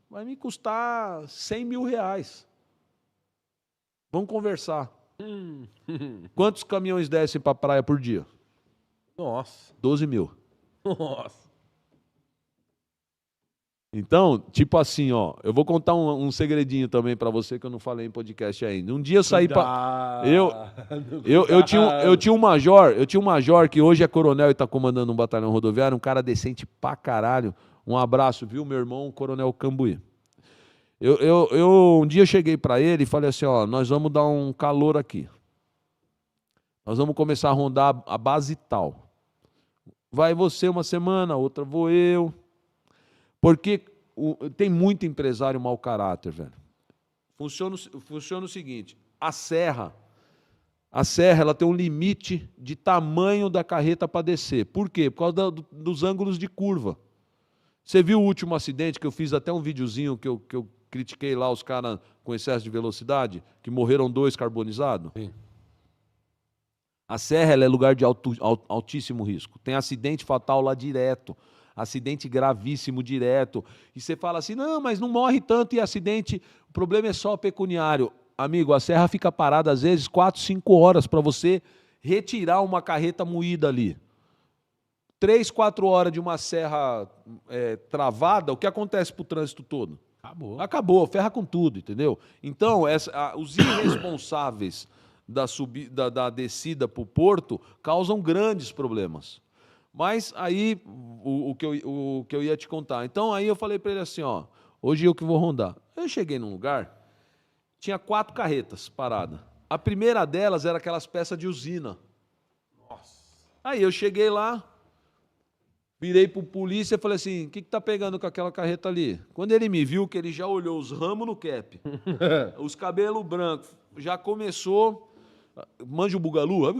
vai me custar R$ 100.000. Vamos conversar. Quantos caminhões descem para a praia por dia? Nossa. 12 mil. Nossa. Então, tipo assim, ó, eu vou contar um segredinho também para você que eu não falei em podcast ainda. Um dia eu saí para eu tinha um major que hoje é coronel e tá comandando um batalhão rodoviário, um cara decente pra caralho. Um abraço, viu, meu irmão, Coronel Cambuí. Um dia eu cheguei para ele e falei assim, ó, nós vamos dar um calor aqui. Nós vamos começar a rondar a base tal. Vai você uma semana, outra vou eu. Porque tem muito empresário mau caráter, velho. Funciona o seguinte, a serra ela tem um limite de tamanho da carreta para descer. Por quê? Por causa dos ângulos de curva. Você viu o último acidente que eu fiz até um videozinho que eu critiquei lá os caras com excesso de velocidade, que morreram 2 carbonizados? Sim. A serra ela é lugar de altíssimo risco. Tem acidente fatal lá direto. Acidente gravíssimo direto. E você fala assim, não, mas não morre tanto e acidente, o problema é só pecuniário. Amigo, a serra fica parada às vezes 4, 5 horas para você retirar uma carreta moída ali. 3, 4 horas de uma serra travada, o que acontece para o trânsito todo? Acabou, ferra com tudo, entendeu? Então, os irresponsáveis da descida para o porto causam grandes problemas. Mas aí, o que eu ia te contar. Então, aí eu falei para ele assim, ó, hoje eu que vou rondar. Eu cheguei num lugar, tinha 4 carretas paradas. A primeira delas era aquelas peças de usina. Nossa. Aí eu cheguei lá, virei pro polícia e falei assim, o que tá pegando com aquela carreta ali? Quando ele me viu, que ele já olhou os ramos no cap, os cabelos brancos, já começou, manja o bugalu,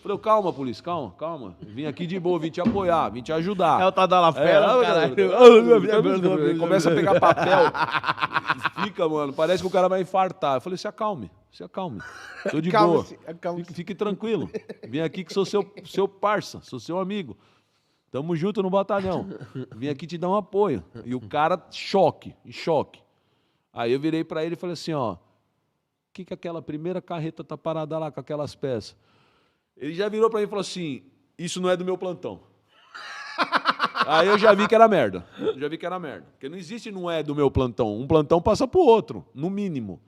falei, calma, polícia, calma. Vim aqui de boa, vim te apoiar, vim te ajudar. É o tal da Lafera, caralho. Ele começa a pegar papel. Fica, mano, parece que o cara vai infartar. Eu falei, se acalme. Tô de boa. Fique tranquilo. Vim aqui que sou seu parça, sou seu amigo. Tamo junto no batalhão. Vim aqui te dar um apoio. E o cara, em choque. Aí eu virei pra ele e falei assim, ó, que aquela primeira carreta tá parada lá com aquelas peças? Ele já virou pra mim e falou assim, isso não é do meu plantão. Aí eu já vi que era merda. Porque não existe não é do meu plantão. Um plantão passa pro outro, no mínimo.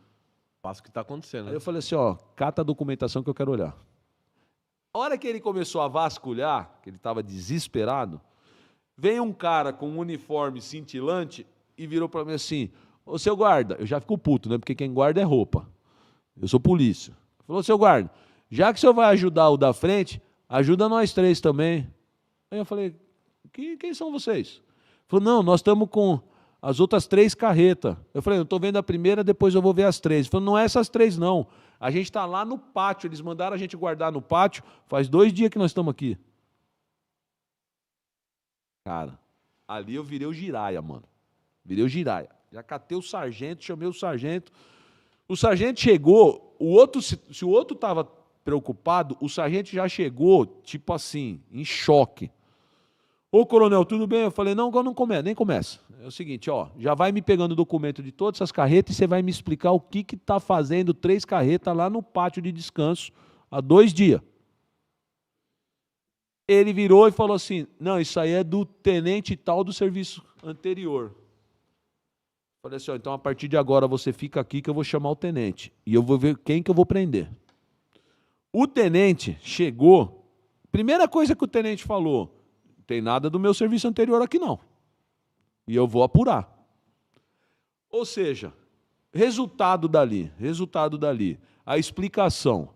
Passa o que tá acontecendo. Aí eu falei assim, ó, cata a documentação que eu quero olhar. A hora que ele começou a vasculhar, que ele tava desesperado, veio um cara com um uniforme cintilante e virou pra mim assim, ô, seu guarda, eu já fico puto, né? Porque quem guarda é roupa. Eu sou polícia. Falou, seu guarda, já que o senhor vai ajudar o da frente, ajuda nós 3 também. Aí eu falei, quem são vocês? Ele falou, não, nós estamos com as outras 3 carretas. Eu falei, eu estou vendo a primeira, depois eu vou ver as 3. Ele falou, não é essas 3 não. A gente está lá no pátio, eles mandaram a gente guardar no pátio, faz 2 dias que nós estamos aqui. Cara, ali eu virei o giraia, mano. Já catei o sargento, chamei o sargento. O sargento chegou, se o outro estava preocupado, o sargento já chegou, tipo assim, em choque. Ô, coronel, tudo bem? Eu falei, não nem começa. É o seguinte, ó, já vai me pegando o documento de todas essas carretas e você vai me explicar o que está fazendo 3 carretas lá no pátio de descanso há 2 dias. Ele virou e falou assim, não, isso aí é do tenente tal do serviço anterior. Falei assim, ó, então a partir de agora você fica aqui que eu vou chamar o tenente. E eu vou ver quem que eu vou prender. O tenente chegou, primeira coisa que o tenente falou, não tem nada do meu serviço anterior aqui não. E eu vou apurar. Ou seja, resultado dali, a explicação.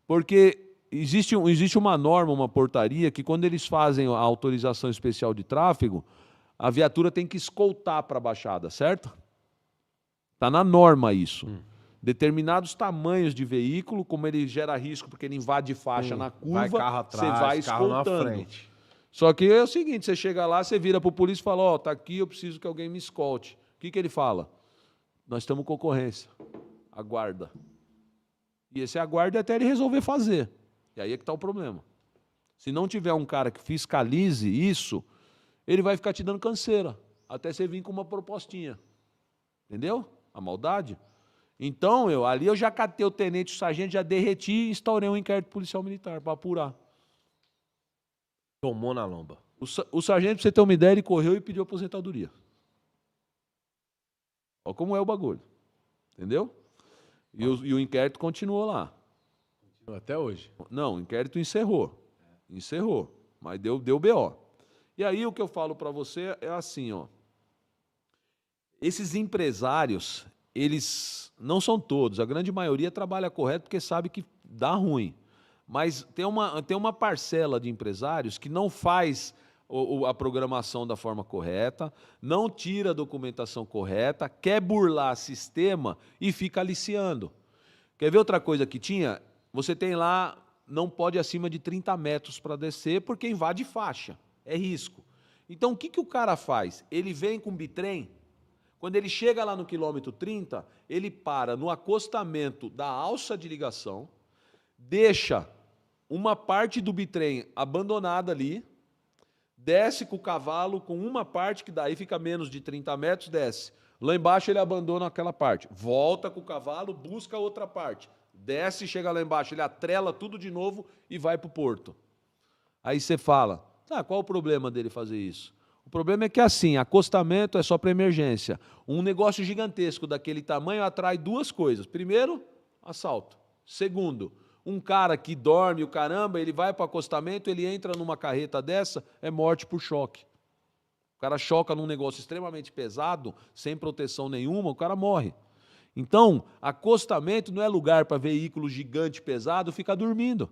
Porque existe uma norma, uma portaria, que quando eles fazem a autorização especial de tráfego, a viatura tem que escoltar para a baixada, certo? Está na norma isso. Determinados tamanhos de veículo, como ele gera risco porque ele invade faixa na curva, vai carro atrás, você vai carro na escoltando. frente. Só que é o seguinte, você chega lá, você vira para o polícia e fala, ó, tá aqui, eu preciso que alguém me escolte. O que ele fala? Nós estamos com concorrência. Aguarda. E esse aguarda até ele resolver fazer. E aí é que está o problema. Se não tiver um cara que fiscalize isso, ele vai ficar te dando canseira, até você vir com uma propostinha. Entendeu? A maldade. Então, ali eu já catei o tenente, o sargento, já derreti e instaurei um inquérito policial militar para apurar. Tomou na lomba. O sargento, pra você ter uma ideia, ele correu e pediu aposentadoria. Olha como é o bagulho. Entendeu? E o inquérito continuou lá. Até hoje. Não, o inquérito encerrou. Encerrou. Mas deu BO. E aí o que eu falo para você é assim, ó. Esses empresários, eles não são todos, a grande maioria trabalha correto porque sabe que dá ruim. Mas tem uma parcela de empresários que não faz a programação da forma correta, não tira a documentação correta, quer burlar sistema e fica aliciando. Quer ver outra coisa que tinha? Você tem lá, não pode acima de 30 metros para descer, porque invade faixa, é risco. Então o que o cara faz? Ele vem com bitrem, quando ele chega lá no quilômetro 30, ele para no acostamento da alça de ligação, deixa uma parte do bitrem abandonada ali, desce com o cavalo com uma parte, que daí fica menos de 30 metros, desce. Lá embaixo ele abandona aquela parte, volta com o cavalo, busca outra parte, desce, chega lá embaixo, ele atrela tudo de novo e vai para o porto. Aí você fala, tá, qual o problema dele fazer isso? O problema é que assim, acostamento é só para emergência. Um negócio gigantesco daquele tamanho atrai duas coisas. Primeiro, assalto. Segundo, um cara que dorme o caramba, ele vai para o acostamento, ele entra numa carreta dessa, é morte por choque. O cara choca num negócio extremamente pesado, sem proteção nenhuma, o cara morre. Então, acostamento não é lugar para veículo gigante pesado ficar dormindo,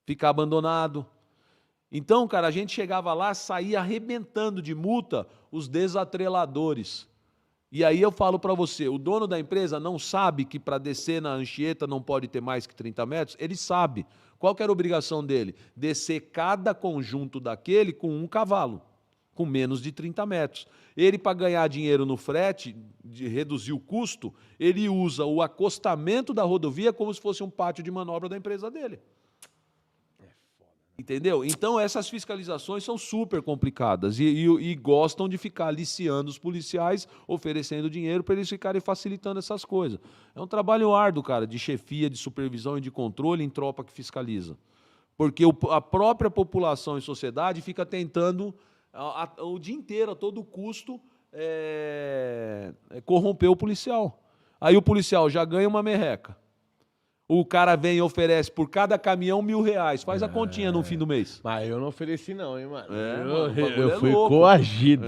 ficar abandonado. Então, cara, a gente chegava lá, saía arrebentando de multa os desatreladores. E aí eu falo para você, o dono da empresa não sabe que para descer na Anchieta não pode ter mais que 30 metros? Ele sabe. Qual que era a obrigação dele? Descer cada conjunto daquele com um cavalo, com menos de 30 metros. Ele, para ganhar dinheiro no frete, de reduzir o custo, ele usa o acostamento da rodovia como se fosse um pátio de manobra da empresa dele. Entendeu? Então, essas fiscalizações são super complicadas e gostam de ficar aliciando os policiais, oferecendo dinheiro para eles ficarem facilitando essas coisas. É um trabalho árduo, cara, de chefia, de supervisão e de controle em tropa que fiscaliza. Porque a própria população e sociedade fica tentando, o dia inteiro, a todo custo, corromper o policial. Aí o policial já ganha uma merreca. O cara vem e oferece por cada caminhão R$1.000. Faz a continha no fim do mês. Mas eu não ofereci não, hein, mano. Mano, eu fui coagido.